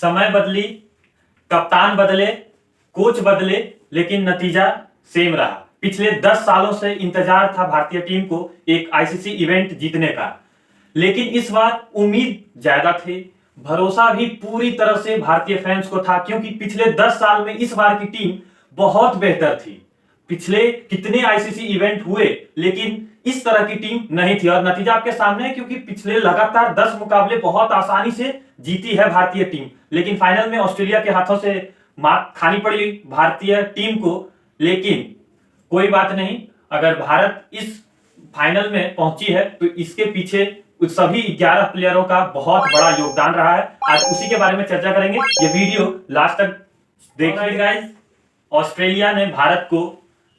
समय बदली, कप्तान बदले, कोच बदले, लेकिन नतीजा सेम रहा। पिछले 10 सालों से इंतजार था भारतीय टीम को एक आईसीसी इवेंट जीतने का, लेकिन इस बार उम्मीद ज्यादा थी, भरोसा भी पूरी तरह से भारतीय फैंस को था, क्योंकि पिछले 10 साल में इस बार की टीम बहुत बेहतर थी। पिछले कितने आईसीसी इवेंट हुए, लेकिन इस तरह की टीम नहीं थी, और नतीजा आपके सामने है, क्योंकि पिछले लगातार 10 मुकाबले बहुत आसानी से जीती है भारतीय टीम, लेकिन फाइनल में ऑस्ट्रेलिया के हाथों से मात खानी पड़ी भारतीय टीम को। लेकिन कोई बात नहीं, अगर भारत इस फाइनल में पहुंची है तो इसके पीछे उस सभी 11 प्लेयरों का बहुत बड़ा योगदान रहा है। आज उसी के बारे में चर्चा करेंगे, ये वीडियो लास्ट तक देखिए गाइस। ऑस्ट्रेलिया ने भारत को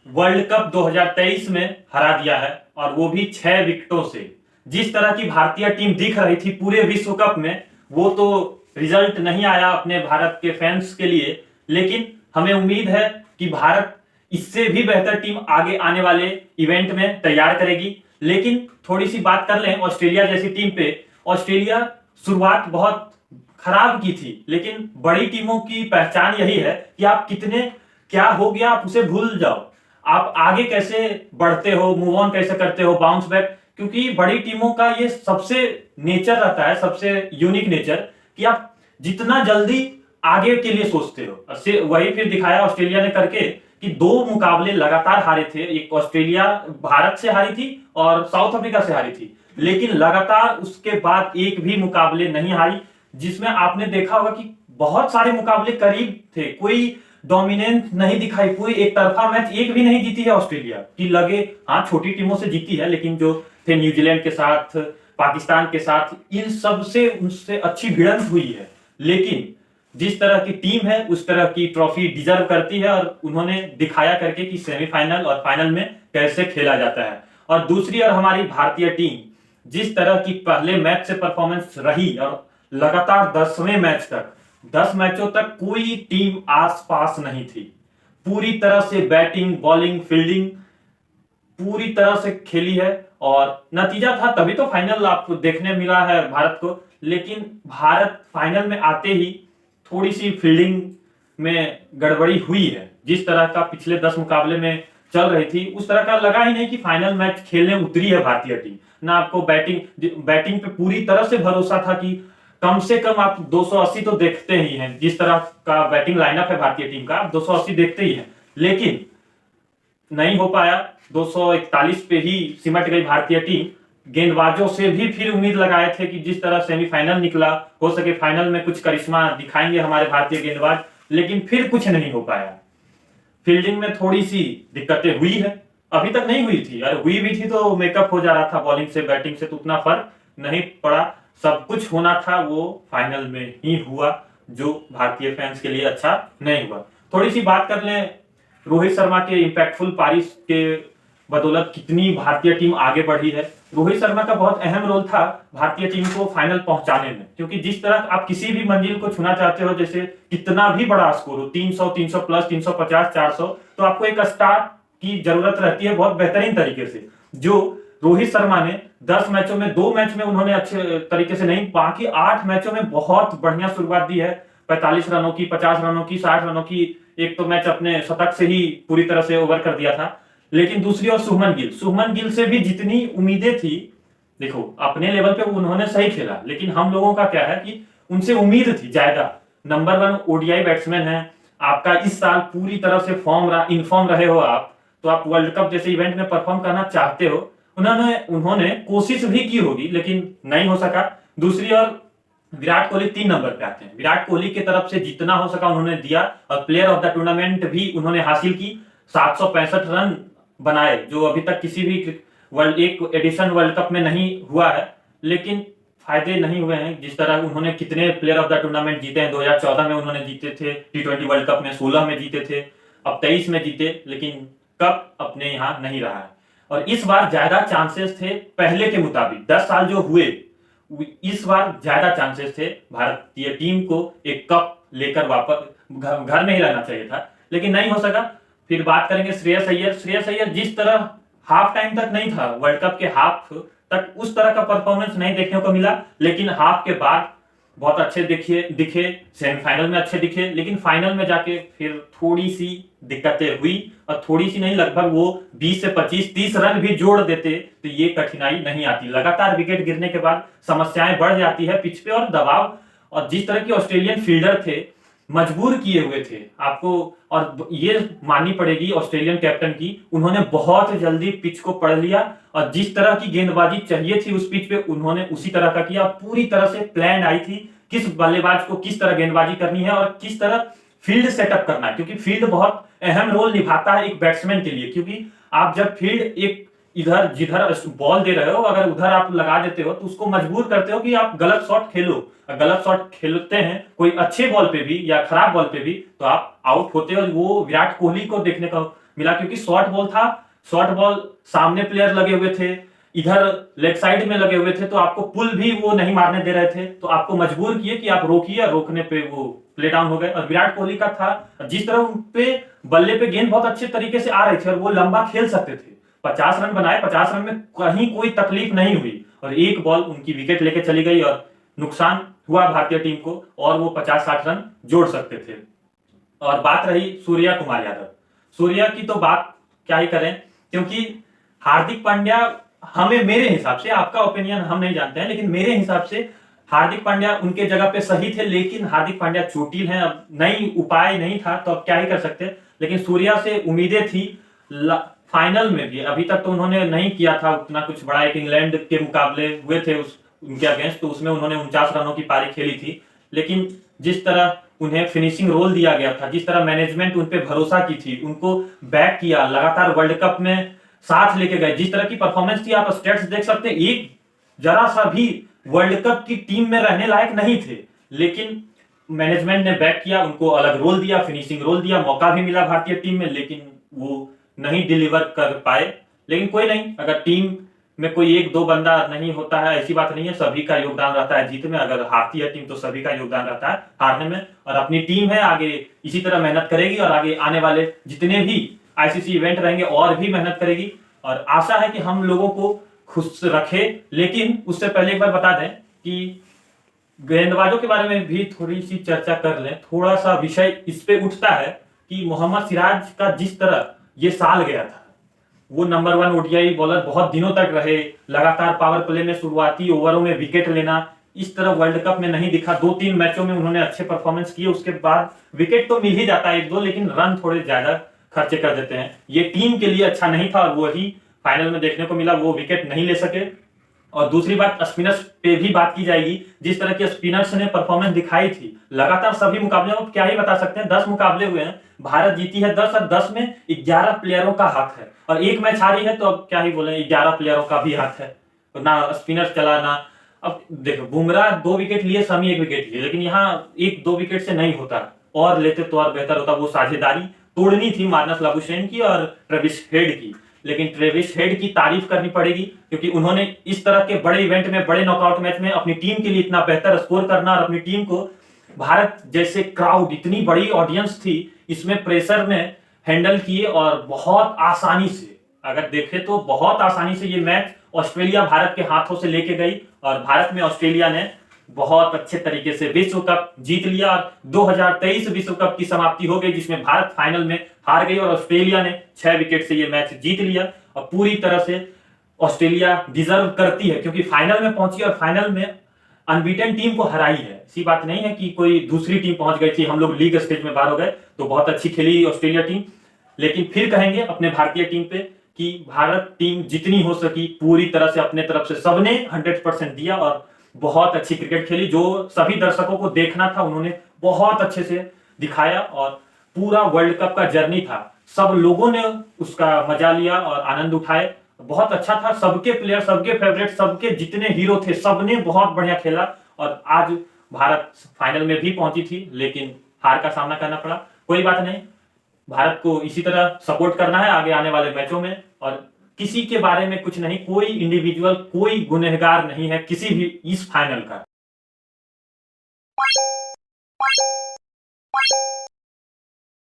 वर्ल्ड कप 2023 में हरा दिया है, और वो भी 6 विकेटों से। जिस तरह की भारतीय टीम दिख रही थी पूरे विश्व कप में, वो तो रिजल्ट नहीं आया अपने भारत के फैंस के लिए, लेकिन हमें उम्मीद है कि भारत इससे भी बेहतर टीम आगे आने वाले इवेंट में तैयार करेगी। लेकिन थोड़ी सी बात कर लें ऑस्ट्रेलिया जैसी टीम पे। ऑस्ट्रेलिया शुरुआत बहुत खराब की थी, लेकिन बड़ी टीमों की पहचान यही है कि आप कितने क्या हो गया आप उसे भूल जाओ, आप आगे कैसे बढ़ते हो, मूव ऑन कैसे करते हो, बाउंस बैक। क्योंकि बड़ी टीमों का ये सबसे नेचर रहता है, सबसे यूनिक नेचर, कि आप जितना जल्दी आगे के लिए सोचते हो। वही फिर दिखाया ऑस्ट्रेलिया ने करके कि 2 मुकाबले लगातार हारे थे। एक ऑस्ट्रेलिया भारत से हारी थी और साउथ अफ्रीका से हारी थी, लेकिन लगातार उसके बाद एक भी मुकाबले नहीं हारी, जिसमें आपने देखा होगा कि बहुत सारे मुकाबले करीब थे, कोई डोमिनेंस नहीं दिखाई, कोई एक तरफा मैच एक भी नहीं जीती है ऑस्ट्रेलिया की। लगे हाँ छोटी टीमों से जीती है, लेकिन जो थे न्यूजीलैंड के साथ, पाकिस्तान के साथ, इन सब से उनसे अच्छी भिड़ंत हुई है। लेकिन जिस तरह की टीम है उस तरह की ट्रॉफी डिजर्व करती है, और उन्होंने दिखाया करके कि सेमीफाइनल और फाइनल में कैसे खेला जाता है। और दूसरी ओर हमारी भारतीय टीम जिस तरह की पहले मैच से परफॉर्मेंस रही, और लगातार 10वें मैच तक 10 मैचों तक कोई टीम आसपास नहीं थी। पूरी तरह से बैटिंग, बॉलिंग, फील्डिंग पूरी तरह से खेली है, और नतीजा था तभी तो फाइनल आपको देखने मिला है भारत को। लेकिन भारत फाइनल में आते ही थोड़ी सी फील्डिंग में गड़बड़ी हुई है। जिस तरह का पिछले 10 मुकाबले में चल रही थी, उस तरह का लगा ही नहीं कि फाइनल मैच खेलने उतरी है भारतीय टीम। ना आपको बैटिंग पे पूरी तरह से भरोसा था कि कम से कम आप 280 तो देखते ही हैं। जिस तरह का बैटिंग लाइनअप है भारतीय टीम का, आप 280 देखते ही हैं, लेकिन नहीं हो पाया। 241 पे ही सिमट गई भारतीय टीम। गेंदबाजों से भी फिर उम्मीद लगाए थे कि जिस तरह सेमीफाइनल निकला, हो सके फाइनल में कुछ करिश्मा दिखाएंगे हमारे भारतीय गेंदबाज, लेकिन फिर कुछ नहीं हो पाया। फील्डिंग में थोड़ी सी दिक्कतें हुई है, अभी तक नहीं हुई थी, अरे हुई भी थी तो मेकअप हो जा रहा था बॉलिंग से, बैटिंग से तो उतना फर्क नहीं पड़ा। सब कुछ होना था वो फाइनल में ही हुआ, जो भारतीय फैंस के लिए अच्छा नहीं हुआ। थोड़ी सी बात कर लें रोहित शर्मा के इंपैक्टफुल पारी के बदौलत कितनी भारतीय टीम आगे बढ़ी है। रोहित शर्मा का बहुत अहम रोल था भारतीय टीम को फाइनल पहुंचाने में, क्योंकि जिस तरह आप किसी भी मंजिल को छूना चाहते हो, जैसे कितना भी बड़ा स्कोर हो, 300, 300 प्लस, 350, 400, तो आपको एक स्टार की जरूरत रहती है बहुत बेहतरीन तरीके से। जो रोहित शर्मा ने 10 मैचों में 2 मैच में उन्होंने अच्छे तरीके से नहीं, बाकी 8 मैचों में बहुत बढ़िया शुरुआत दी है। 45 रनों की, 50 रनों की, 60 रनों की, एक तो मैच अपने शतक से ही पूरी तरह से ओवर कर दिया था। लेकिन दूसरी ओर शुभमन गिल से भी जितनी उम्मीदें थी, देखो अपने लेवल पे उन्होंने सही खेला, लेकिन हम लोगों का क्या है कि उनसे उम्मीद थी ज्यादा। नंबर 1 ओडीआई बैट्समैन है आपका, इस साल पूरी तरह से इनफॉर्म रहे हो आप, तो आप वर्ल्ड कप जैसे इवेंट में परफॉर्म करना चाहते हो। उन्होंने कोशिश भी की होगी, लेकिन नहीं हो सका। दूसरी ओर विराट कोहली 3 नंबर पे आते हैं। विराट कोहली की तरफ से जितना हो सका उन्होंने दिया, और प्लेयर ऑफ द टूर्नामेंट भी उन्होंने हासिल की। 765 रन बनाए, जो अभी तक किसी भी एक एडिशन वर्ल्ड कप में नहीं हुआ है, लेकिन फायदे नहीं हुए हैं। जिस तरह उन्होंने कितने प्लेयर ऑफ द टूर्नामेंट जीते हैं, 2014 में उन्होंने जीते थे T20 वर्ल्ड कप में, 16 में जीते थे, अब 23 में जीते, लेकिन कप अपने यहाँ नहीं रहा है। और इस बार ज्यादा चांसेस थे पहले के मुताबिक, 10 साल जो हुए, इस बार ज्यादा चांसेस थे भारतीय टीम को एक कप लेकर वापस घर में ही रहना चाहिए था, लेकिन नहीं हो सका। फिर बात करेंगे श्रेयस अय्यर जिस तरह हाफ टाइम तक नहीं था, वर्ल्ड कप के हाफ तक उस तरह का परफॉर्मेंस नहीं देखने को मिला, लेकिन हाफ के बाद बहुत अच्छे दिखे सेमीफाइनल में अच्छे दिखे, लेकिन फाइनल में जाके फिर थोड़ी सी दिक्कतें हुई, और थोड़ी सी नहीं, लगभग वो 20 से 25-30 रन भी जोड़ देते तो ये कठिनाई नहीं आती। लगातार विकेट गिरने के बाद समस्याएं बढ़ जाती है पिच पे, और दबाव, और जिस तरह की ऑस्ट्रेलियन फील्डर थे, मजबूर किए हुए थे आपको। और ये माननी पड़ेगी ऑस्ट्रेलियन कैप्टन की, उन्होंने बहुत जल्दी पिच को पढ़ लिया, और जिस तरह की गेंदबाजी चाहिए थी उस पिच पे उन्होंने उसी तरह का किया। पूरी तरह से प्लान आई थी किस बल्लेबाज को किस तरह गेंदबाजी करनी है और किस तरह फील्ड सेटअप करना है, क्योंकि फील्ड बहुत अहम रोल निभाता है एक बैट्समैन के लिए। क्योंकि आप जब फील्ड एक इधर जिधर बॉल दे रहे हो, अगर उधर आप लगा देते हो तो उसको मजबूर करते हो कि आप गलत शॉट खेलो। गलत शॉट खेलते हैं कोई अच्छे बॉल पे भी या खराब बॉल पे भी तो आप आउट होते हो। वो विराट कोहली को देखने को मिला, क्योंकि शॉर्ट बॉल था, शॉर्ट बॉल सामने प्लेयर लगे हुए थे, इधर लेग साइड में लगे हुए थे, तो आपको पुल भी वो नहीं मारने दे रहे थे, तो आपको मजबूर किए कि आप रोकिए, रोकने पे वो प्ले डाउन हो गए। और विराट कोहली का था, जिस तरह उन पे बल्ले पे गेंद बहुत अच्छे तरीके से आ रहे थे और वो लंबा खेल सकते थे। 50 रन बनाए, 50 रन में कहीं कोई तकलीफ नहीं हुई, और एक बॉल उनकी विकेट लेके चली गई और नुकसान हुआ भारतीय टीम को, और वो 50-60 रन जोड़ सकते थे। और बात रही सूर्या कुमार यादव, सूर्या की तो बात क्या ही करें, क्योंकि हार्दिक पांड्या, हमें मेरे हिसाब से, आपका ओपिनियन हम नहीं जानते हैं, लेकिन मेरे हिसाब से हार्दिक पांड्या उनके जगह पे सही थे, लेकिन हार्दिक पांड्या चोटिल हैं, अब नहीं, उपाय नहीं था तो अब क्या ही कर सकते। लेकिन सूर्या से उम्मीदें थी, फाइनल में भी अभी तक तो उन्होंने नहीं किया था उतना कुछ बड़ा। एक इंग्लैंड के मुकाबले हुए थे उनके अगेंस्ट, तो उसमें उन्होंने 49 रनों की पारी खेली थी, लेकिन जिस तरह उन्हें फिनिशिंग रोल दिया गया था, जिस तरह मैनेजमेंट उन पे भरोसा की थी, उनको बैक किया, लगातार वर्ल्ड कप में साथ लेके गए, जिस तरह की परफॉर्मेंस थी, आप स्टेट्स देख सकते हैं, एक जरा सा भी वर्ल्ड कप की टीम में रहने लायक नहीं थे, लेकिन मैनेजमेंट ने बैक किया, उनको अलग रोल दिया, फिनिशिंग रोल दिया, मौका भी मिला भारतीय टीम में, लेकिन वो नहीं डिलीवर कर पाए। लेकिन कोई नहीं, अगर टीम में कोई एक दो बंदा नहीं होता है, ऐसी बात नहीं है, सभी का योगदान रहता है जीत में। अगर हारती है टीम तो सभी का योगदान रहता है हारने में, और अपनी टीम है आगे इसी तरह मेहनत करेगी, और आगे आने वाले जितने भी आईसीसी इवेंट रहेंगे और भी मेहनत करेगी, और आशा है कि हम लोगों को खुश रखे। लेकिन उससे पहले एक बार बता दें कि गेंदबाजों के बारे में भी थोड़ी सी चर्चा कर लें। थोड़ा सा विषय इस पे उठता है कि मोहम्मद सिराज का जिस तरह ये साल गया था, वो नंबर 1 ओडीआई बॉलर बहुत दिनों तक रहे, लगातार पावर प्ले में शुरुआती ओवरों में विकेट लेना, इस तरह वर्ल्ड कप में नहीं दिखा। 2-3 मैचों में उन्होंने अच्छे परफॉर्मेंस किए, उसके बाद विकेट तो मिल ही जाता है 1-2, लेकिन रन थोड़े ज्यादा खर्चे कर देते हैं। ये टीम के लिए अच्छा नहीं था, और वही फाइनल में देखने को मिला, वो विकेट नहीं ले सके। और दूसरी बात, स्पिनर्स पे भी बात की जाएगी, जिस तरह के स्पिनर्स ने परफॉर्मेंस दिखाई थी लगातार सभी मुकाबले में, क्या ही बता सकते हैं। 10 मुकाबले हुए हैं, भारत जीती है 10, और 10 में 11 प्लेयरों का हाथ है, और एक मैच हारी है, तो अब क्या ही बोले, 11 प्लेयरों का भी हाथ है, ना स्पिनर्स चला ना। अब देखो, बुमराह 2 विकेट लिए, शमी 1 विकेट लिए, लेकिन यहाँ 1-2 विकेट से नहीं होता, और लेते तो और बेहतर होता। वो साझेदारी तोड़नी थी मार्नस लाबुशेन की और ट्रेविस हेड की, लेकिन ट्रेविस हेड की तारीफ करनी पड़ेगी, क्योंकि उन्होंने इस तरह के बड़े इवेंट में, बड़े नॉकआउट मैच में अपनी टीम के लिए इतना बेहतर स्कोर करना, और अपनी टीम को भारत जैसे क्राउड, इतनी बड़ी ऑडियंस थी, इसमें प्रेशर में हैंडल किए, और बहुत आसानी से, अगर देखें तो बहुत आसानी से ये मैच ऑस्ट्रेलिया भारत के हाथों से लेके गई, और भारत में ऑस्ट्रेलिया ने बहुत अच्छे तरीके से विश्व कप जीत लिया। और 2023 विश्व कप की समाप्ति हो गई, जिसमें भारत फाइनल में हार गई, और ऑस्ट्रेलिया ने 6 विकेट से ये मैच जीत लिया, और पूरी तरह से ऑस्ट्रेलिया डिजर्व करती है, क्योंकि फाइनल में पहुंची और फाइनल में अनबीटन टीम को हराई है। ऐसी बात नहीं है कि कोई दूसरी टीम पहुंच गई थी, हम लोग लीग स्टेज में बाहर हो गए, तो बहुत अच्छी खेली ऑस्ट्रेलिया टीम। लेकिन फिर कहेंगे अपने भारतीय टीम पे कि भारत टीम जितनी हो सकी पूरी तरह से अपने तरफ से सबने 100% दिया, और बहुत अच्छी क्रिकेट खेली। जो सभी दर्शकों को देखना था उन्होंने बहुत अच्छे से दिखाया, और पूरा वर्ल्ड कप का जर्नी था, सब लोगों ने उसका मजा लिया और आनंद उठाए। बहुत अच्छा था, सबके प्लेयर, सबके फेवरेट, सबके जितने हीरो थे, सबने बहुत बढ़िया खेला, और आज भारत फाइनल में भी पहुंची थी, लेकिन हार का सामना करना पड़ा। कोई बात नहीं, भारत को इसी तरह सपोर्ट करना है आगे आने वाले मैचों में, और किसी के बारे में कुछ नहीं, कोई इंडिविजुअल, कोई गुनहगार नहीं है किसी भी इस फाइनल का।